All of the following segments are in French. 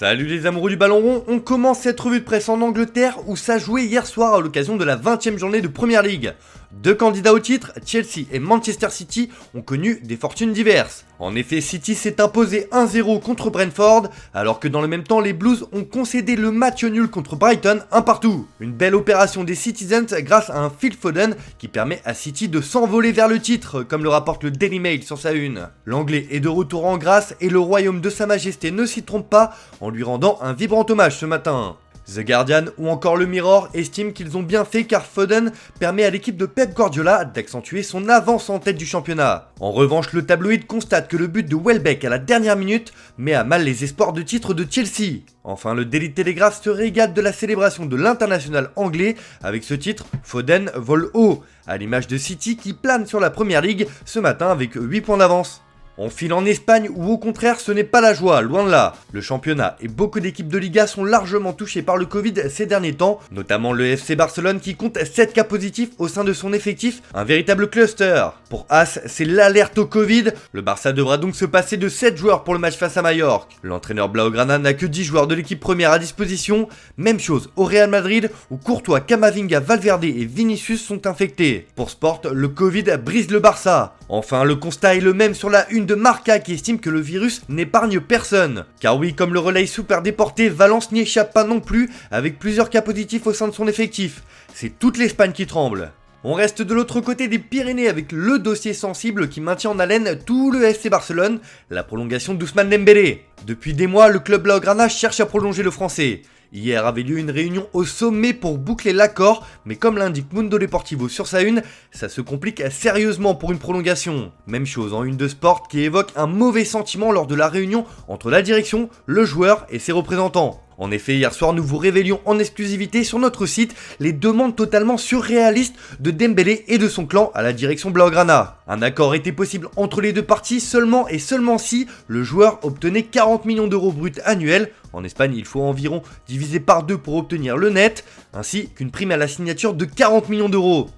Salut les amoureux du ballon rond, on commence cette revue de presse en Angleterre où ça jouait hier soir à l'occasion de la 20e journée de Premier League. Deux candidats au titre, Chelsea et Manchester City, ont connu des fortunes diverses. En effet, City s'est imposé 1-0 contre Brentford, alors que dans le même temps, les Blues ont concédé le match nul contre Brighton 1-1. Une belle opération des Citizens grâce à un Phil Foden qui permet à City de s'envoler vers le titre, comme le rapporte le Daily Mail sur sa une. L'Anglais est de retour en grâce et le royaume de sa majesté ne s'y trompe pas en lui rendant un vibrant hommage ce matin. The Guardian ou encore le Mirror estiment qu'ils ont bien fait car Foden permet à l'équipe de Pep Guardiola d'accentuer son avance en tête du championnat. En revanche, le tabloïd constate que le but de Welbeck à la dernière minute met à mal les espoirs de titre de Chelsea. Enfin, le Daily Telegraph se régale de la célébration de l'international anglais avec ce titre « Foden vole haut », à l'image de City qui plane sur la Premier League ce matin avec 8 points d'avance. On file en Espagne où au contraire ce n'est pas la joie, loin de là. Le championnat et beaucoup d'équipes de Liga sont largement touchées par le Covid ces derniers temps, notamment le FC Barcelone qui compte 7 cas positifs au sein de son effectif, un véritable cluster. Pour As, c'est l'alerte au Covid, le Barça devra donc se passer de 7 joueurs pour le match face à Majorque. L'entraîneur Blaugrana n'a que 10 joueurs de l'équipe première à disposition, même chose au Real Madrid où Courtois, Camavinga, Valverde et Vinicius sont infectés. Pour Sport, le Covid brise le Barça. Enfin, le constat est le même sur la une de Marca qui estime que le virus n'épargne personne. Car oui, comme le relaye super déporté, Valence n'y échappe pas non plus avec plusieurs cas positifs au sein de son effectif. C'est toute l'Espagne qui tremble. On reste de l'autre côté des Pyrénées avec le dossier sensible qui maintient en haleine tout le FC Barcelone, la prolongation d'Ousmane Dembélé. Depuis des mois, le club Blaugrana cherche à prolonger le français. Hier avait lieu une réunion au sommet pour boucler l'accord, mais comme l'indique Mundo Deportivo sur sa une, ça se complique sérieusement pour une prolongation. Même chose en une de Sport qui évoque un mauvais sentiment lors de la réunion entre la direction, le joueur et ses représentants. En effet, hier soir, nous vous révélions en exclusivité sur notre site les demandes totalement surréalistes de Dembélé et de son clan à la direction Blaugrana. Un accord était possible entre les deux parties seulement et seulement si le joueur obtenait 40 millions d'euros bruts annuels. En Espagne, il faut environ diviser par 2 pour obtenir le net, ainsi qu'une prime à la signature de 40 millions d'euros.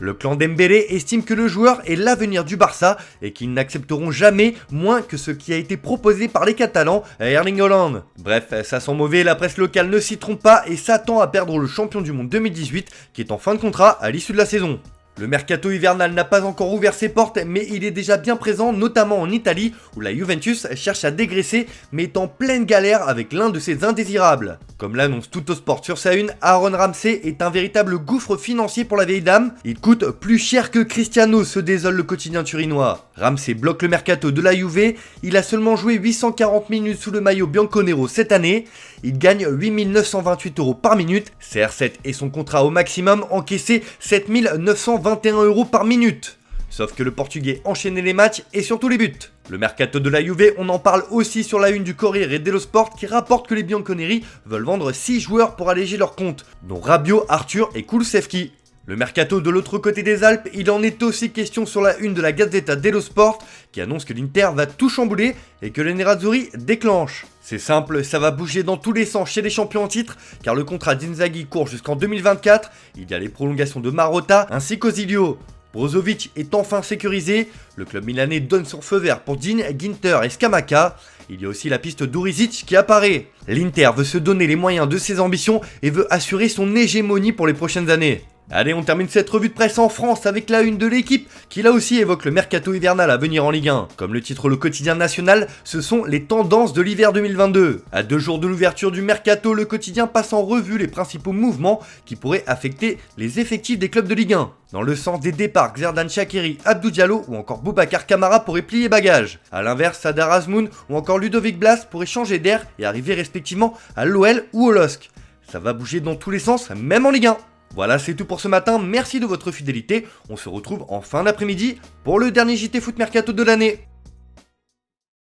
Le clan Dembélé estime que le joueur est l'avenir du Barça et qu'ils n'accepteront jamais moins que ce qui a été proposé par les Catalans à Erling Haaland. Bref, ça sent mauvais, la presse locale ne s'y trompe pas et s'attend à perdre le champion du monde 2018 qui est en fin de contrat à l'issue de la saison. Le mercato hivernal n'a pas encore ouvert ses portes, mais il est déjà bien présent, notamment en Italie, où la Juventus cherche à dégraisser, mais est en pleine galère avec l'un de ses indésirables. Comme l'annonce Tuttosport sur sa une, Aaron Ramsey est un véritable gouffre financier pour la vieille dame. Il coûte plus cher que Cristiano, se désole le quotidien turinois. Ramsey bloque le mercato de la Juve, il a seulement joué 840 minutes sous le maillot bianconero cette année, il gagne 8928 € par minute, CR7 et son contrat au maximum encaissé 7921 € par minute. Sauf que le Portugais enchaînait les matchs et surtout les buts. Le mercato de la Juve, on en parle aussi sur la une du Corriere dello Sport qui rapporte que les bianconeri veulent vendre 6 joueurs pour alléger leur compte, dont Rabiot, Arthur et Kulusevski. Le mercato de l'autre côté des Alpes, il en est aussi question sur la une de la Gazzetta dello Sport qui annonce que l'Inter va tout chambouler et que le Nerazzurri déclenche. C'est simple, ça va bouger dans tous les sens chez les champions en titre car le contrat d'Inzaghi court jusqu'en 2024, il y a les prolongations de Marotta ainsi qu'Ozilio. Brozovic est enfin sécurisé, le club milanais donne son feu vert pour Dean, Ginter et Scamacca. Il y a aussi la piste d'Urisic qui apparaît. L'Inter veut se donner les moyens de ses ambitions et veut assurer son hégémonie pour les prochaines années. Allez, on termine cette revue de presse en France avec la une de l'équipe qui là aussi évoque le mercato hivernal à venir en Ligue 1. Comme le titre le quotidien national, ce sont les tendances de l'hiver 2022. À 2 jours de l'ouverture du mercato, le quotidien passe en revue les principaux mouvements qui pourraient affecter les effectifs des clubs de Ligue 1. Dans le sens des départs, Xherdan Shaqiri, Abdou Diallo ou encore Boubacar Kamara pourraient plier bagages. A l'inverse, Sadar Azmoun ou encore Ludovic Blas pourraient changer d'air et arriver respectivement à l'OL ou au LOSC. Ça va bouger dans tous les sens, même en Ligue 1. Voilà, c'est tout pour ce matin, merci de votre fidélité, on se retrouve en fin d'après-midi pour le dernier JT Foot Mercato de l'année.